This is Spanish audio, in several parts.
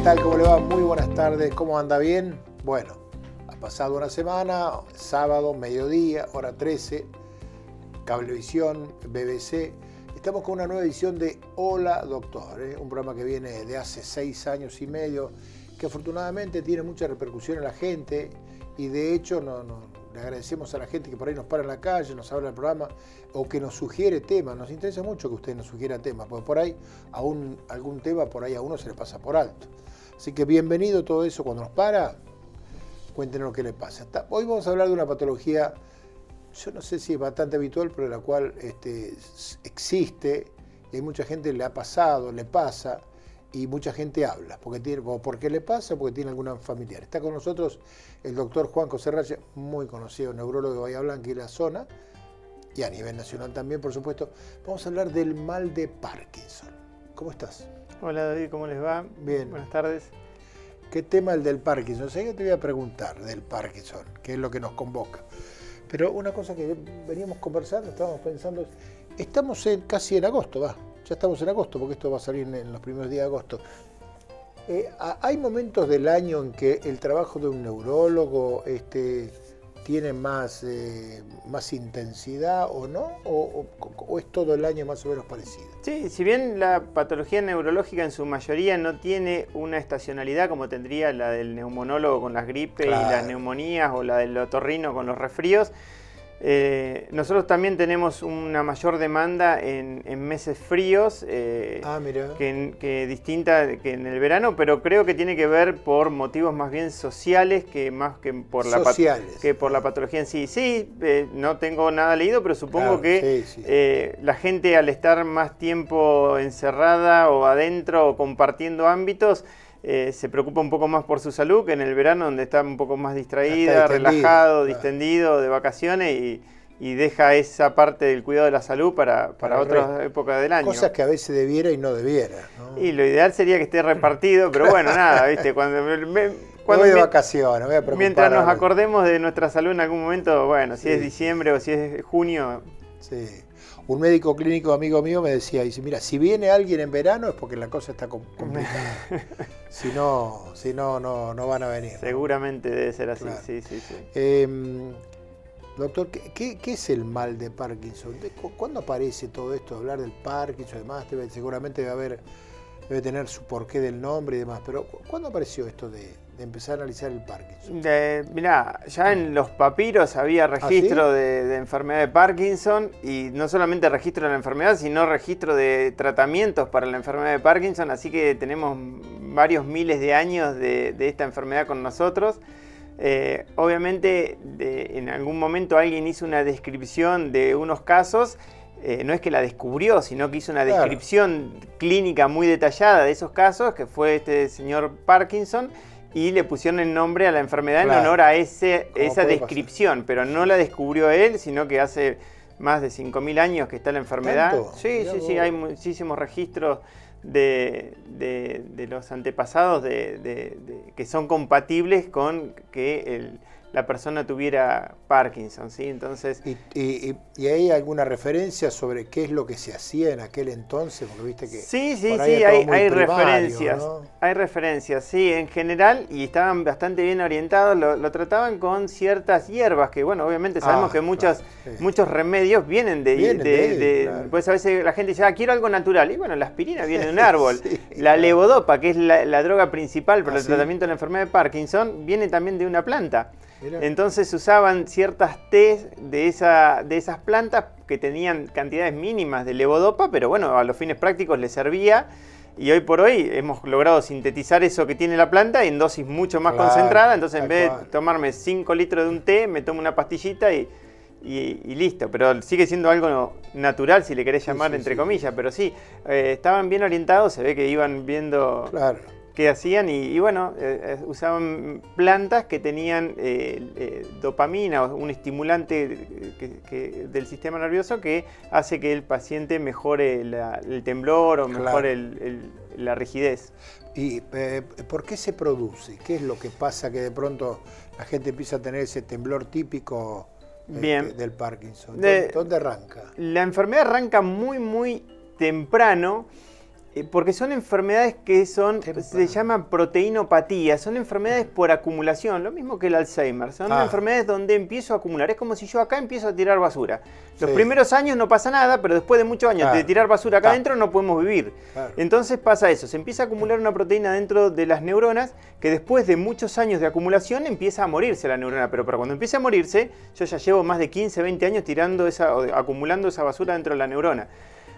tal? ¿Cómo le va? Muy buenas tardes. ¿Cómo anda? ¿Bien? Bueno, ha pasado una semana, sábado, mediodía, hora 13, Cablevisión, BBC. Estamos con una nueva edición de Hola Doctor, un programa que viene de hace 6 años y medio, que afortunadamente tiene mucha repercusión en la gente y de hecho le agradecemos a la gente que por ahí nos para en la calle, nos habla del programa o que nos sugiere temas. Nos interesa mucho que usted nos sugiera temas, porque por ahí algún tema por ahí a uno se le pasa por alto. Así que bienvenido todo eso. Cuando nos para, cuéntenos lo que le pasa. Hoy vamos a hablar de una patología, yo no sé si es bastante habitual, pero la cual existe y hay mucha gente le ha pasado, le pasa y mucha gente habla. ¿Por qué le pasa? Porque tiene alguna familiar. Está con nosotros el doctor Juan José Raya, muy conocido, neurólogo de Bahía Blanca y la zona, y a nivel nacional también, por supuesto. Vamos a hablar del mal de Parkinson. ¿Cómo estás? Hola David, ¿cómo les va? Bien. Buenas tardes. ¿Qué tema el del Parkinson? O sea, yo te voy a preguntar del Parkinson, que es lo que nos convoca. Pero una cosa que veníamos conversando, estábamos pensando, estamos casi en agosto, ya estamos en agosto, porque esto va a salir en los primeros días de agosto. ¿Hay momentos del año en que el trabajo de un neurólogo tiene más intensidad o no? ¿O es todo el año más o menos parecido? Sí, si bien la patología neurológica en su mayoría no tiene una estacionalidad como tendría la del neumonólogo con las gripes, claro, y las neumonías, o la del otorrino con los resfríos, nosotros también tenemos una mayor demanda en meses fríos, que distinta que en el verano, pero creo que tiene que ver por motivos más bien sociales que por la patología en sí. Sí, no tengo nada leído, pero supongo que la gente, al estar más tiempo encerrada o adentro o compartiendo ámbitos, se preocupa un poco más por su salud que en el verano, donde está un poco más distraída, relajado, distendido, de vacaciones, y deja esa parte del cuidado de la salud para otras épocas del año. Cosas que a veces debiera y no debiera, ¿no? Y lo ideal sería que esté repartido, pero bueno, nada, ¿viste? Cuando voy de vacaciones, voy a preocupar. Mientras nos acordemos de nuestra salud en algún momento, bueno, si es diciembre o si es junio. Sí. Un médico clínico amigo mío me decía, dice, mira, si viene alguien en verano es porque la cosa está complicada. Si no, no van a venir, ¿no? Seguramente debe ser así, claro. Sí. Doctor, ¿qué es el mal de Parkinson? ¿Cuándo aparece todo esto de hablar del Parkinson y demás? Seguramente debe tener su porqué del nombre y demás, pero ¿cuándo apareció esto de empezar a analizar el Parkinson? Mirá, ya en los papiros había registro de enfermedad de Parkinson, y no solamente registro de la enfermedad, sino registro de tratamientos para la enfermedad de Parkinson, así que tenemos varios miles de años de esta enfermedad con nosotros. Obviamente, en algún momento alguien hizo una descripción de unos casos. No es que la descubrió, sino que hizo una descripción clínica muy detallada de esos casos, que fue este señor Parkinson, y le pusieron el nombre a la enfermedad en honor a esa descripción, pero no la descubrió él, sino que hace más de 5.000 años que está la enfermedad. ¿Tanto? Sí, hay muchísimos registros de los antepasados que son compatibles con que la persona tuviera Parkinson, ¿sí? Entonces, ¿Y hay alguna referencia sobre qué es lo que se hacía en aquel entonces? Porque viste que sí, hay referencias, ¿no? Hay referencias, sí, en general, y estaban bastante bien orientados, lo trataban con ciertas hierbas, que bueno, obviamente sabemos que muchos remedios vienen claro. Pues a veces la gente dice, quiero algo natural, y bueno, la aspirina viene de un árbol, la levodopa, que es la droga principal para el tratamiento de la enfermedad de Parkinson, viene también de una planta. Mirá. Entonces usaban ciertas tés de esas plantas que tenían cantidades mínimas de levodopa, pero bueno, a los fines prácticos les servía, y hoy por hoy hemos logrado sintetizar eso que tiene la planta en dosis mucho más concentrada. Entonces, en vez de tomarme 5 litros de un té, me tomo una pastillita y listo, pero sigue siendo algo natural, si le querés llamar, entre comillas, pero sí, estaban bien orientados, se ve que iban viendo qué hacían, y bueno, usaban plantas que tenían dopamina, un estimulante del sistema nervioso que hace que el paciente mejore el temblor o mejore la rigidez. ¿Y por qué se produce? ¿Qué es lo que pasa que de pronto la gente empieza a tener ese temblor típico del Parkinson? ¿Dónde arranca? La enfermedad arranca muy, muy temprano. Porque son enfermedades que se llaman proteinopatía, son enfermedades por acumulación, lo mismo que el Alzheimer, son enfermedades donde empiezo a acumular, es como si yo acá empiezo a tirar basura. Los primeros años no pasa nada, pero después de muchos años de tirar basura acá adentro no podemos vivir. Entonces pasa eso, se empieza a acumular una proteína dentro de las neuronas que después de muchos años de acumulación empieza a morirse la neurona, pero cuando empiece a morirse, yo ya llevo más de 15, 20 años acumulando esa basura dentro de la neurona.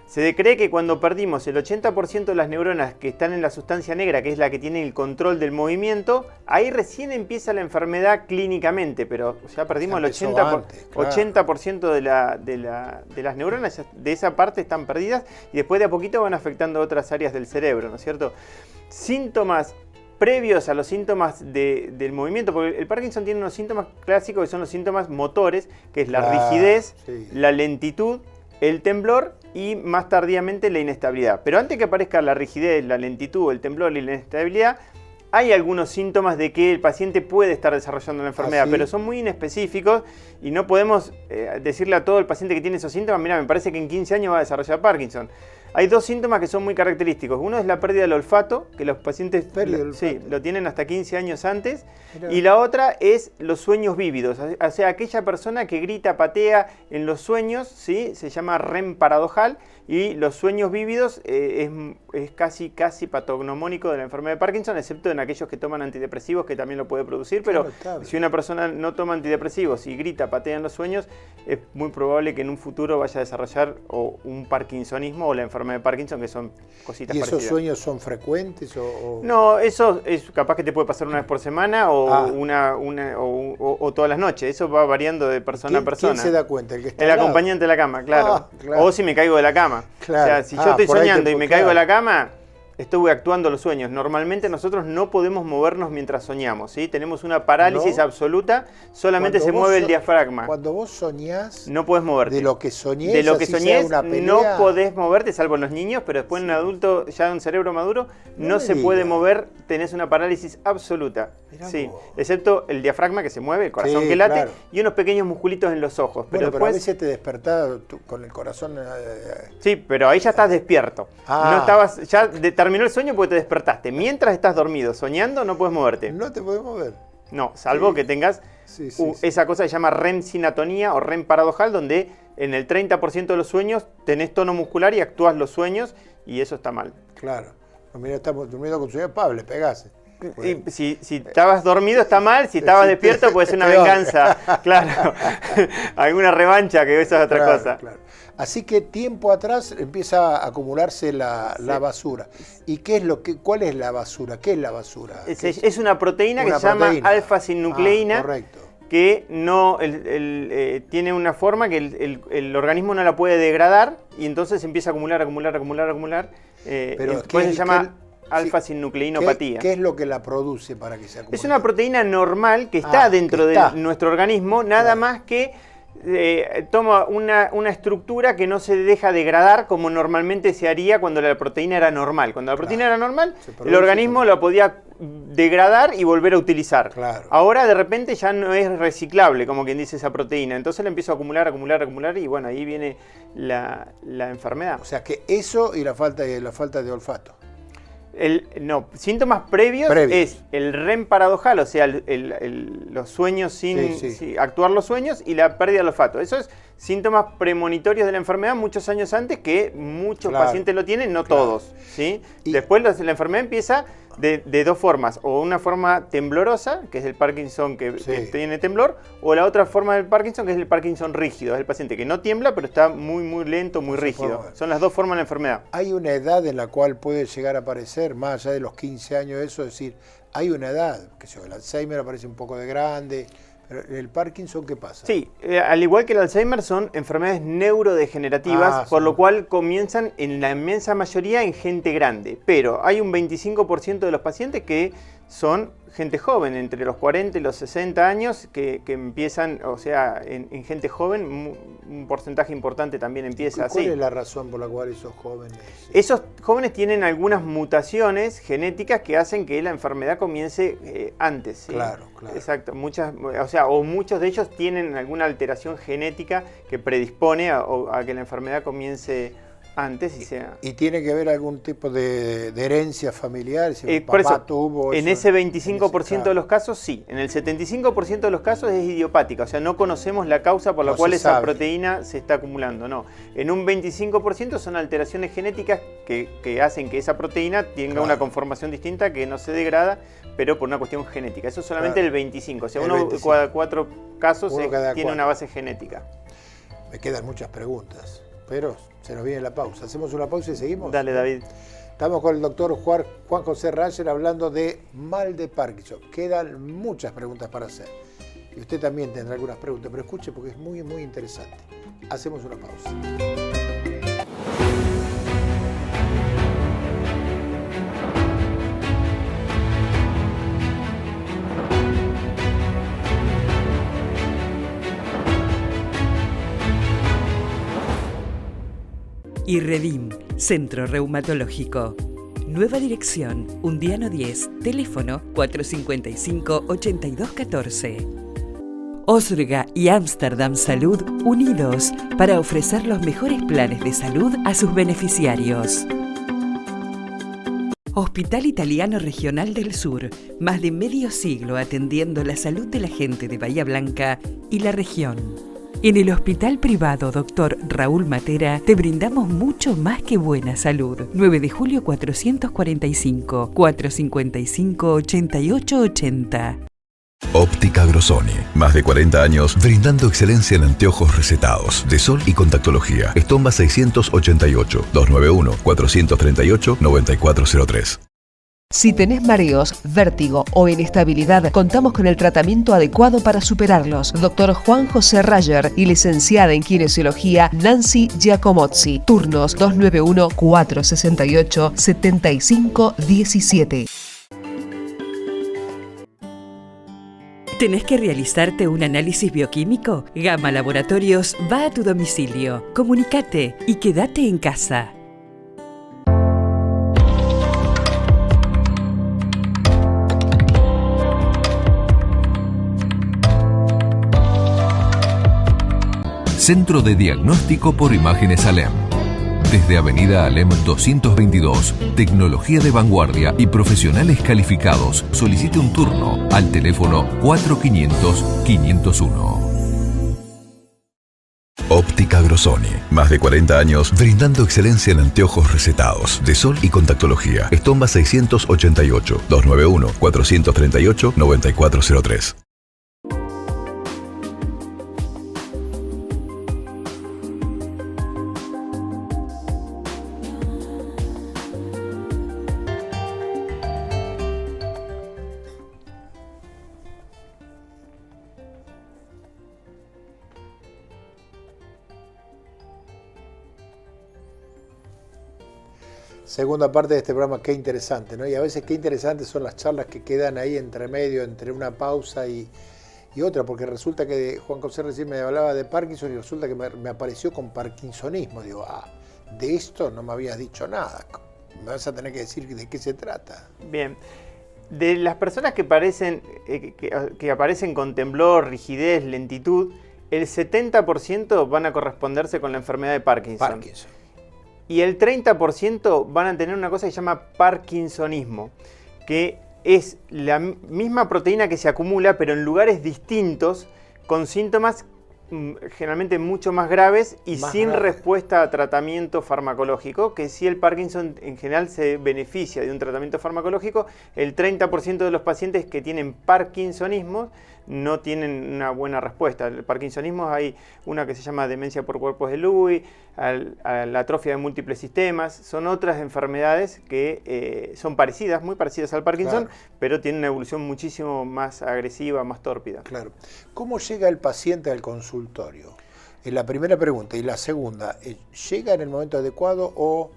Se cree que cuando perdimos el 80% de las neuronas que están en la sustancia negra, que es la que tiene el control del movimiento, ahí recién empieza la enfermedad clínicamente, pero ya perdimos el 80% de las neuronas, de esa parte están perdidas y después de a poquito van afectando otras áreas del cerebro, ¿no es cierto? Síntomas previos a los síntomas del movimiento, porque el Parkinson tiene unos síntomas clásicos que son los síntomas motores, que es la rigidez, la lentitud, el temblor y más tardíamente la inestabilidad. Pero antes que aparezca la rigidez, la lentitud, el temblor y la inestabilidad, hay algunos síntomas de que el paciente puede estar desarrollando la enfermedad, pero son muy inespecíficos y no podemos decirle a todo el paciente que tiene esos síntomas, mira, me parece que en 15 años va a desarrollar Parkinson. Hay dos síntomas que son muy característicos. Uno es la pérdida del olfato, que los pacientes lo tienen hasta 15 años antes. Y la otra es los sueños vívidos. O sea, aquella persona que grita, patea en los sueños, ¿sí? Se llama REM paradojal. Y los sueños vívidos es casi patognomónico de la enfermedad de Parkinson, excepto en aquellos que toman antidepresivos, que también lo puede producir. Pero si una persona no toma antidepresivos y grita, patea en los sueños, es muy probable que en un futuro vaya a desarrollar un parkinsonismo o la enfermedad de Parkinson, que son cositas parecidas. ¿Y esos sueños son frecuentes? No, eso es capaz que te puede pasar una vez por semana o todas las noches. Eso va variando de persona a persona. ¿Quién se da cuenta? El acompañante de la cama, claro. O si me caigo de la cama. Claro. O sea, si yo estoy soñando y me caigo de la cama, estuve actuando los sueños. Normalmente nosotros no podemos movernos mientras soñamos, ¿sí? Tenemos una parálisis absoluta, solamente se mueve el diafragma. Cuando vos soñás, no podés moverte. De lo que soñés, no podés moverte, salvo en los niños, pero después en un adulto, ya de un cerebro maduro, no se puede mover, tenés una parálisis absoluta. Sí, excepto el diafragma que se mueve, el corazón que late y unos pequeños musculitos en los ojos. Pero después a veces te despertás con el corazón... Sí, pero ahí ya estás despierto. No estabas, ya terminó el sueño porque te despertaste. Mientras estás dormido, soñando, no puedes moverte. No te puedes mover. No, salvo que tengas esa cosa que se llama REM sinatonía o REM paradojal, donde en el 30% de los sueños tenés tono muscular y actúas los sueños y eso está mal. Claro. Mira, estamos durmiendo con sueño, Pablo, le pegase. Y si estabas dormido está mal, si estabas despierto puede ser una venganza, claro, alguna revancha, que esa es otra cosa. Claro. Así que tiempo atrás empieza a acumularse la basura. ¿Y cuál es la basura? ¿Qué es la basura? Es una proteína que se llama alfa-sinucleína, que no tiene una forma que el organismo no la puede degradar y entonces empieza a acumular. Pero después se llama alfa-sinucleinopatía. ¿Qué es lo que la produce para que se acumule? Es una proteína normal que está dentro de nuestro organismo, nada más que toma una estructura que no se deja degradar como normalmente se haría cuando la proteína era normal. Cuando la proteína era normal, el organismo la podía degradar y volver a utilizar. Ahora de repente ya no es reciclable, como quien dice, esa proteína. Entonces la empiezo a acumular y bueno, ahí viene la enfermedad. O sea que eso y la falta de olfato. Síntomas previos es el REM paradojal, o sea, los sueños sin actuar los sueños y la pérdida del olfato. Eso es síntomas premonitorios de la enfermedad muchos años antes, que muchos pacientes lo tienen, no todos. ¿Sí? Después la enfermedad empieza de dos formas, o una forma temblorosa, que es el Parkinson que tiene temblor, o la otra forma del Parkinson, que es el Parkinson rígido, es el paciente que no tiembla, pero está muy lento, muy rígido. Son las dos formas de la enfermedad. ¿Hay una edad en la cual puede llegar a aparecer, más allá de los 15 años, eso? Es decir, hay una edad, que el Alzheimer aparece un poco de grande, pero el Parkinson, ¿qué pasa? Sí, al igual que el Alzheimer, son enfermedades neurodegenerativas, por lo cual comienzan en la inmensa mayoría en gente grande. Pero hay un 25% de los pacientes que son gente joven, entre los 40 y los 60 años, que empiezan, o sea, en gente joven, un porcentaje importante también empieza así. ¿Cuál es la razón por la cual esos jóvenes...? Esos jóvenes tienen algunas mutaciones genéticas que hacen que la enfermedad comience antes. ¿Sí? Claro. Exacto. Muchos de ellos tienen alguna alteración genética que predispone a que la enfermedad comience antes. ¿Y tiene que haber algún tipo de herencia familiar? Si por eso, en ese 25% de los casos, sí. En el 75% de los casos es idiopática, o sea, no conocemos la causa por la cual esa proteína se está acumulando, no. En un 25% son alteraciones genéticas que hacen que esa proteína tenga una conformación distinta que no se degrada, pero por una cuestión genética. Eso es solamente el 25%, o sea, uno de cada 4 casos tiene una base genética. Me quedan muchas preguntas, pero se nos viene la pausa. ¿Hacemos una pausa y seguimos? Dale, David. Estamos con el doctor Juan José Rayer hablando de mal de Parkinson. Quedan muchas preguntas para hacer. Y usted también tendrá algunas preguntas, pero escuche porque es muy, muy interesante. Hacemos una pausa. IRREDIM, Centro Reumatológico. Nueva dirección, Undiano 10, teléfono 455-8214. Osrga y Amsterdam Salud unidos para ofrecer los mejores planes de salud a sus beneficiarios. Hospital Italiano Regional del Sur, más de medio siglo atendiendo la salud de la gente de Bahía Blanca y la región. En el Hospital Privado Dr. Raúl Matera te brindamos mucho más que buena salud. 9 de julio 445, 455-8880. Óptica Grosoni. Más de 40 años brindando excelencia en anteojos recetados, de sol y contactología. Estomba 688, 291-438-9403. Si tenés mareos, vértigo o inestabilidad, contamos con el tratamiento adecuado para superarlos. Dr. Juan José Rayer y licenciada en Kinesiología Nancy Giacomozzi. Turnos 291-468-7517. ¿Tenés que realizarte un análisis bioquímico? Gama Laboratorios va a tu domicilio. Comunicate y quédate en casa. Centro de Diagnóstico por Imágenes Alem. Desde Avenida Alem 222, tecnología de vanguardia y profesionales calificados. Solicite un turno al teléfono 4500-501. Óptica Grosoni. Más de 40 años brindando excelencia en anteojos recetados, de sol y contactología. Estomba 688, 291-438-9403. Segunda parte de este programa, qué interesante, ¿no? Y a veces qué interesantes son las charlas que quedan ahí entre medio, entre una pausa y otra, porque resulta que Juan José recién me hablaba de Parkinson y resulta que me apareció con parkinsonismo. Digo, de esto no me habías dicho nada, me vas a tener que decir de qué se trata. Bien, de las personas que aparecen con temblor, rigidez, lentitud, el 70% van a corresponderse con la enfermedad de Parkinson. Y el 30% van a tener una cosa que se llama parkinsonismo, que es la misma proteína que se acumula, pero en lugares distintos, con síntomas generalmente mucho más graves y sin respuesta a tratamiento farmacológico, que si el Parkinson en general se beneficia de un tratamiento farmacológico, el 30% de los pacientes que tienen parkinsonismo no tienen una buena respuesta. El parkinsonismo hay una que se llama demencia por cuerpos de Lewy, la atrofia de múltiples sistemas, son otras enfermedades que son parecidas, muy parecidas al Parkinson, pero tienen una evolución muchísimo más agresiva, más tórpida. Claro. ¿Cómo llega el paciente al consultorio? Es la primera pregunta. Y la segunda, ¿llega en el momento adecuado o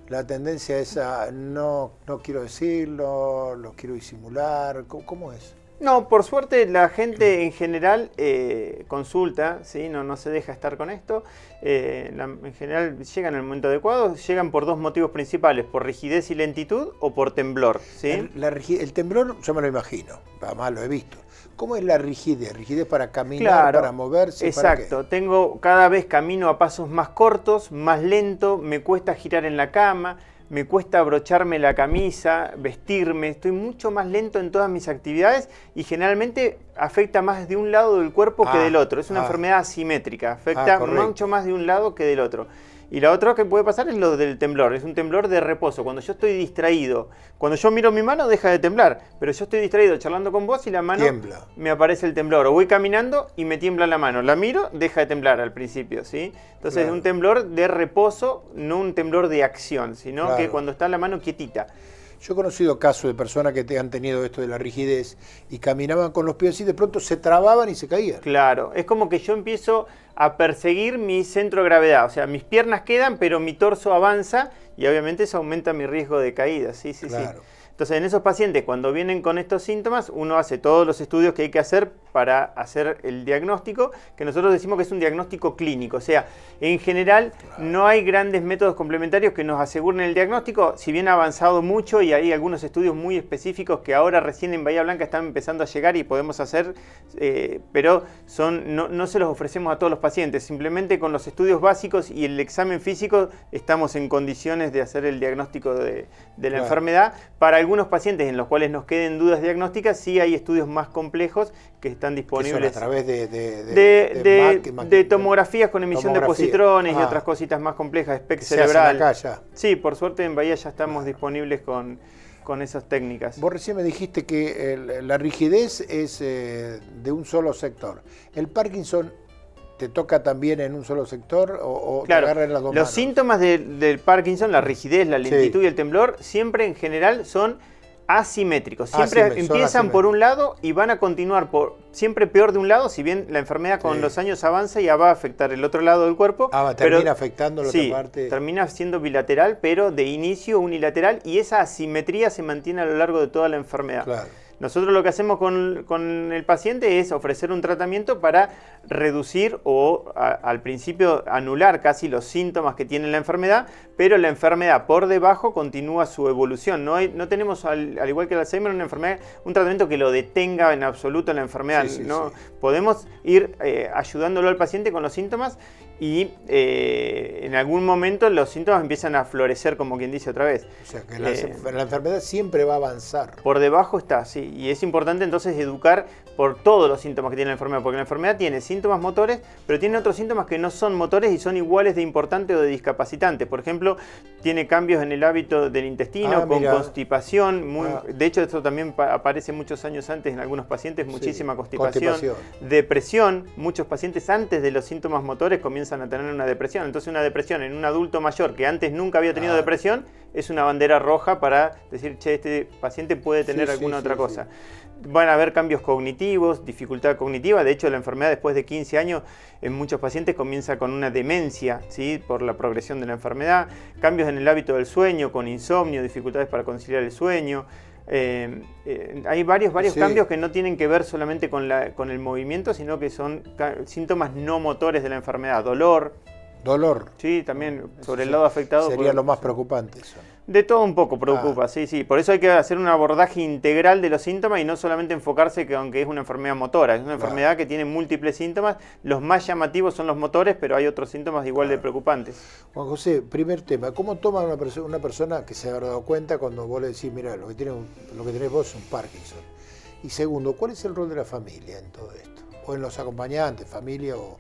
la tendencia es a no quiero decirlo, lo quiero disimular? ¿Cómo es? No, por suerte la gente en general consulta, ¿sí? No se deja estar con esto. En general llegan en el momento adecuado, llegan por dos motivos principales, por rigidez y lentitud o por temblor. ¿Sí? El temblor yo me lo imagino, además lo he visto. ¿Cómo es la rigidez? ¿Rigidez para caminar, claro, para moverse? Exacto, ¿para qué? Cada vez camino a pasos más cortos, más lento, me cuesta girar en la cama, me cuesta abrocharme la camisa, vestirme, estoy mucho más lento en todas mis actividades y generalmente afecta más de un lado del cuerpo que del otro. Es una enfermedad asimétrica, afecta mucho más de un lado que del otro. Y la otra que puede pasar es lo del temblor, es un temblor de reposo. Cuando yo estoy distraído, cuando yo miro mi mano deja de temblar, pero yo estoy distraído charlando con vos y la mano tiembla. Me aparece el temblor. O voy caminando y me tiembla la mano. La miro, deja de temblar al principio, ¿sí? Entonces es un temblor de reposo, no un temblor de acción, sino que cuando está la mano quietita. Yo he conocido casos de personas que han tenido esto de la rigidez y caminaban con los pies y de pronto se trababan y se caían. Claro, es como que yo empiezo a perseguir mi centro de gravedad, o sea, mis piernas quedan, pero mi torso avanza y obviamente eso aumenta mi riesgo de caída, sí. Entonces, en esos pacientes, cuando vienen con estos síntomas, uno hace todos los estudios que hay que hacer para hacer el diagnóstico, que nosotros decimos que es un diagnóstico clínico. O sea, en general, no hay grandes métodos complementarios que nos aseguren el diagnóstico, si bien ha avanzado mucho y hay algunos estudios muy específicos que ahora recién en Bahía Blanca están empezando a llegar y podemos hacer, pero no se los ofrecemos a todos los pacientes. Simplemente con los estudios básicos y el examen físico estamos en condiciones de hacer el diagnóstico de la enfermedad. Para algunos pacientes en los cuales nos queden dudas diagnósticas, sí hay estudios más complejos que están disponibles. ¿A través de tomografías con emisión de positrones y otras cositas más complejas, SPECT cerebral? Acá ya. Sí, por suerte en Bahía ya estamos disponibles con esas técnicas. Vos recién me dijiste que la rigidez es de un solo sector. ¿El Parkinson te toca también en un solo sector o claro, te agarra en las dos manos? Los síntomas del Parkinson, la rigidez, la lentitud y el temblor, siempre en general son asimétricos. Siempre empiezan por un lado y van a continuar siempre peor de un lado, si bien la enfermedad con los años avanza y ya va a afectar el otro lado del cuerpo. Termina afectando la otra parte. Termina siendo bilateral, pero de inicio unilateral y esa asimetría se mantiene a lo largo de toda la enfermedad. Claro. Nosotros lo que hacemos con el paciente es ofrecer un tratamiento para reducir o al principio anular casi los síntomas que tiene la enfermedad, pero la enfermedad por debajo continúa su evolución. No tenemos, al igual que el Alzheimer, un tratamiento que lo detenga en absoluto la enfermedad. Podemos ir ayudándolo al paciente con los síntomas y en algún momento los síntomas empiezan a florecer, como quien dice otra vez. O sea, que la enfermedad siempre va a avanzar. Por debajo está, sí. Y es importante entonces educar por todos los síntomas que tiene la enfermedad, porque la enfermedad tiene síntomas motores, pero tiene otros síntomas que no son motores y son iguales de importantes o de discapacitantes. Por ejemplo, tiene cambios en el hábito del intestino, con constipación. De hecho, esto también aparece muchos años antes en algunos pacientes, muchísima constipación. Depresión. Muchos pacientes antes de los síntomas motores comienzan a tener una depresión. Entonces, una depresión en un adulto mayor que antes nunca había tenido depresión es una bandera roja para decir, che, este paciente puede tener alguna otra cosa. Van a haber cambios cognitivos, dificultad cognitiva. De hecho, la enfermedad después de 15 años en muchos pacientes comienza con una demencia, ¿sí? Por la progresión de la enfermedad. Cambios en el hábito del sueño, con insomnio, dificultades para conciliar el sueño. Hay varios cambios que no tienen que ver solamente con el movimiento, sino que son síntomas no motores de la enfermedad. Dolor. Sí, también sobre el lado afectado. Sería lo más preocupante eso. De todo un poco preocupa, sí. Por eso hay que hacer un abordaje integral de los síntomas y no solamente enfocarse que aunque es una enfermedad motora, es una enfermedad que tiene múltiples síntomas. Los más llamativos son los motores, pero hay otros síntomas igual de preocupantes. Juan José, primer tema, ¿cómo toma una persona que se ha dado cuenta cuando vos le decís, mira, lo que tenés vos es un Parkinson? Y segundo, ¿cuál es el rol de la familia en todo esto? O en los acompañantes, familia o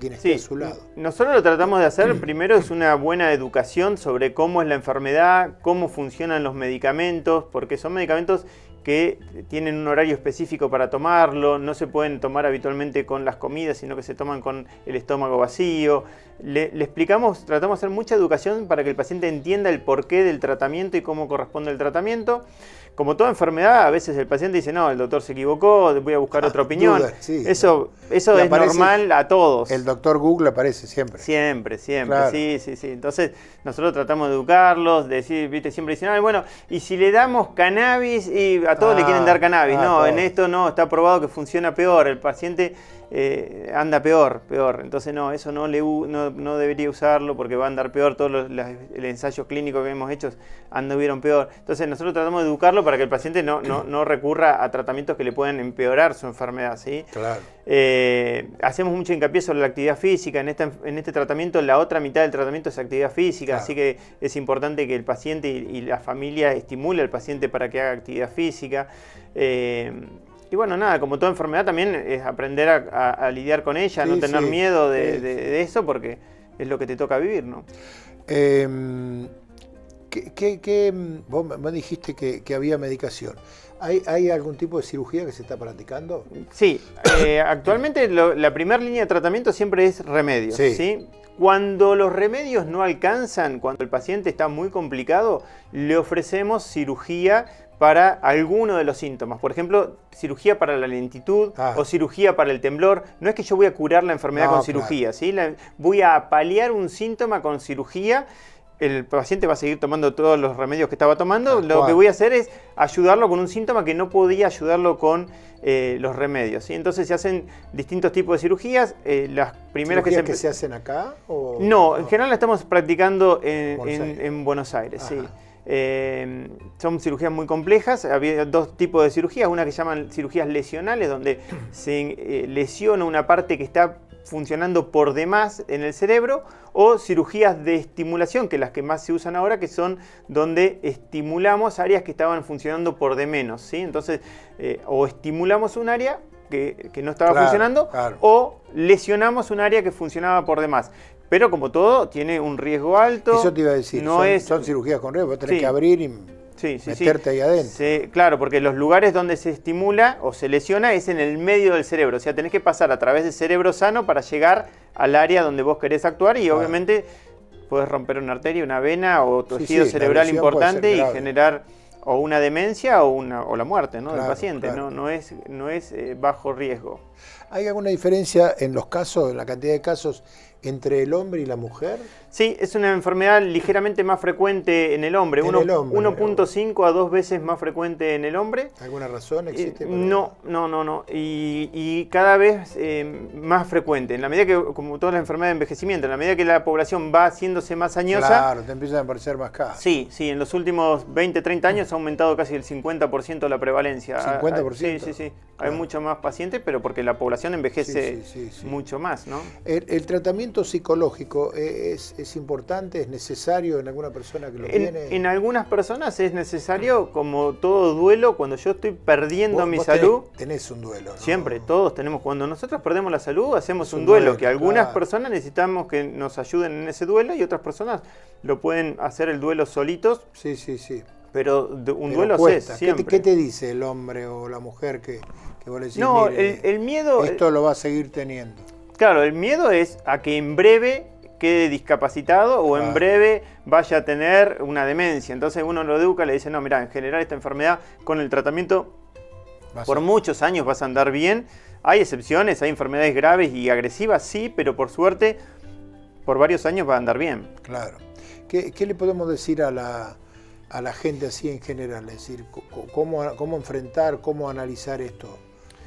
quien esté a su lado. Nosotros lo tratamos de hacer, primero es una buena educación sobre cómo es la enfermedad, cómo funcionan los medicamentos, porque son medicamentos que tienen un horario específico para tomarlo, no se pueden tomar habitualmente con las comidas, sino que se toman con el estómago vacío. Le explicamos, tratamos de hacer mucha educación para que el paciente entienda el porqué del tratamiento y cómo corresponde el tratamiento. como toda enfermedad, a veces el paciente dice, no, el doctor se equivocó, voy a buscar otra opinión. Duda, sí, eso es normal a todos. El doctor Google aparece siempre. Siempre, Claro. sí. Entonces, nosotros tratamos de educarlos, de decir, viste, siempre dicen, bueno, y si le damos cannabis, y a todos le quieren dar cannabis. No, todos. en esto no, está probado que funciona peor, el paciente anda peor. Entonces, no, eso no debería usarlo porque va a andar peor. Todos los ensayos clínicos que hemos hecho anduvieron peor. Entonces, nosotros tratamos de educarlo para que el paciente no recurra a tratamientos que le puedan empeorar su enfermedad, ¿sí? Claro. Hacemos mucho hincapié sobre la actividad física. En este tratamiento, la otra mitad del tratamiento es actividad física, Claro. así que es importante que el paciente y la familia estimule al paciente para que haga actividad física. Y bueno, nada, como toda enfermedad también es aprender a lidiar con ella, no tener miedo de eso, porque es lo que te toca vivir, ¿no? Vos me dijiste que había medicación. ¿Hay algún tipo de cirugía que se está practicando? Sí, actualmente la primera línea de tratamiento siempre es remedios, ¿sí? Cuando los remedios no alcanzan, cuando el paciente está muy complicado, le ofrecemos cirugía para alguno de los síntomas. Por ejemplo, cirugía para la lentitud o cirugía para el temblor. No es que yo voy a curar la enfermedad con cirugía, ¿sí? Voy a paliar un síntoma con cirugía. El paciente va a seguir tomando todos los remedios que estaba tomando. Lo que voy a hacer es ayudarlo con un síntoma que no podía ayudarlo con los remedios, ¿sí? Entonces se hacen distintos tipos de cirugías. Las primeras ¿Cirugías que se hacen acá? No, en general la estamos practicando en Buenos Aires, sí. Son cirugías muy complejas. Había dos tipos de cirugías. Una que llaman cirugías lesionales, donde se lesiona una parte que está funcionando por demás en el cerebro, o cirugías de estimulación, que las que más se usan ahora, que son donde estimulamos áreas que estaban funcionando por de menos, ¿sí? Entonces, o estimulamos un área que no estaba funcionando, o lesionamos un área que funcionaba por demás. Pero como todo, tiene un riesgo alto. Eso te iba a decir, son cirugías con riesgo, vos tenés que abrir y meterte ahí adentro. Sí, claro, porque los lugares donde se estimula o se lesiona es en el medio del cerebro. O sea, tenés que pasar a través del cerebro sano para llegar al área donde vos querés actuar y obviamente podés romper una arteria, una vena o tejido cerebral importante y generar o una demencia o la muerte, ¿no? del paciente. No es bajo riesgo. ¿Hay alguna diferencia en los casos, en la cantidad de casos entre el hombre y la mujer? Sí, es una enfermedad ligeramente más frecuente en el hombre. 1.5 a 2 veces más frecuente en el hombre. ¿Alguna razón existe? No. Y cada vez más frecuente. En la medida que, como todas las enfermedades de envejecimiento, en la medida que la población va haciéndose más añosa... Claro, te empiezan a aparecer más casos. Sí, en los últimos 20, 30 años ha aumentado casi el 50% la prevalencia. ¿50%? Sí. Hay mucho más pacientes, pero porque la población envejece mucho más, ¿no? ¿El tratamiento psicológico es importante, es necesario en alguna persona que lo tiene? En algunas personas es necesario, como todo duelo, cuando yo estoy perdiendo mi salud. Tenés un duelo, ¿no? Siempre, todos tenemos. Cuando nosotros perdemos la salud, hacemos un duelo, que algunas personas necesitamos que nos ayuden en ese duelo y otras personas lo pueden hacer el duelo solitos. Sí. Pero un duelo cuesta. Siempre. ¿Qué te dice el hombre o la mujer que vos le decís? No, el miedo... Esto lo va a seguir teniendo. Claro, el miedo es a que en breve quede discapacitado o en breve vaya a tener una demencia. Entonces uno lo educa, le dice, no, mira, en general esta enfermedad con el tratamiento por muchos años vas a andar bien. Hay excepciones, hay enfermedades graves y agresivas, sí, pero por suerte por varios años va a andar bien. Claro. ¿Qué le podemos decir a la gente así en general? Es decir, ¿cómo enfrentar, cómo analizar esto?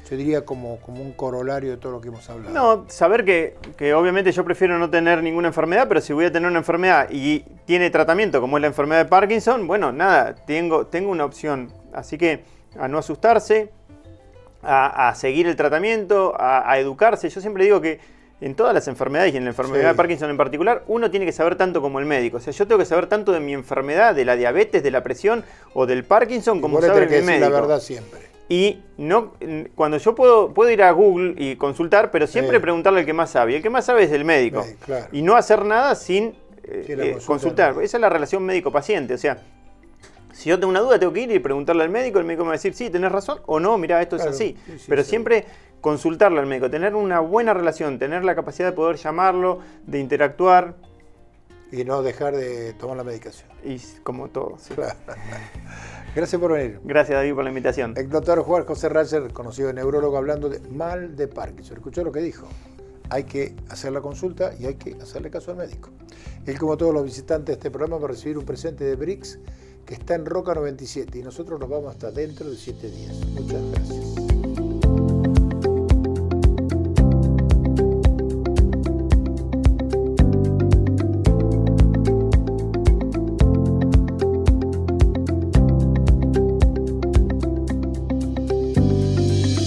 Yo diría como un corolario de todo lo que hemos hablado. No, saber que obviamente yo prefiero no tener ninguna enfermedad, pero si voy a tener una enfermedad y tiene tratamiento, como es la enfermedad de Parkinson, bueno, nada, tengo una opción. Así que a no asustarse, a seguir el tratamiento, a educarse. Yo siempre digo que en todas las enfermedades y en la enfermedad de Parkinson en particular, uno tiene que saber tanto como el médico. O sea, yo tengo que saber tanto de mi enfermedad, de la diabetes, de la presión o del Parkinson, como sabe mi médico. La verdad siempre. Y no, cuando yo puedo ir a Google y consultar, pero siempre preguntarle al que más sabe. Y el que más sabe es el médico. Claro. Y no hacer nada sin consultar. Esa es la relación médico-paciente. O sea, si yo tengo una duda, tengo que ir y preguntarle al médico. El médico me va a decir, sí, tenés razón, o no, mirá, esto es así. Pero siempre consultarle al médico, tener una buena relación, tener la capacidad de poder llamarlo, de interactuar. Y no dejar de tomar la medicación. Y como todo. Sí. Claro. Gracias por venir. Gracias, David, por la invitación. El doctor Juan José Rayer, conocido neurólogo, hablando de mal de Parkinson. ¿Escuchó lo que dijo? Hay que hacer la consulta y hay que hacerle caso al médico. Él, como todos los visitantes de este programa, va a recibir un presente de Brix que está en Roca 97 y nosotros nos vamos hasta dentro de 7 días. Muchas gracias.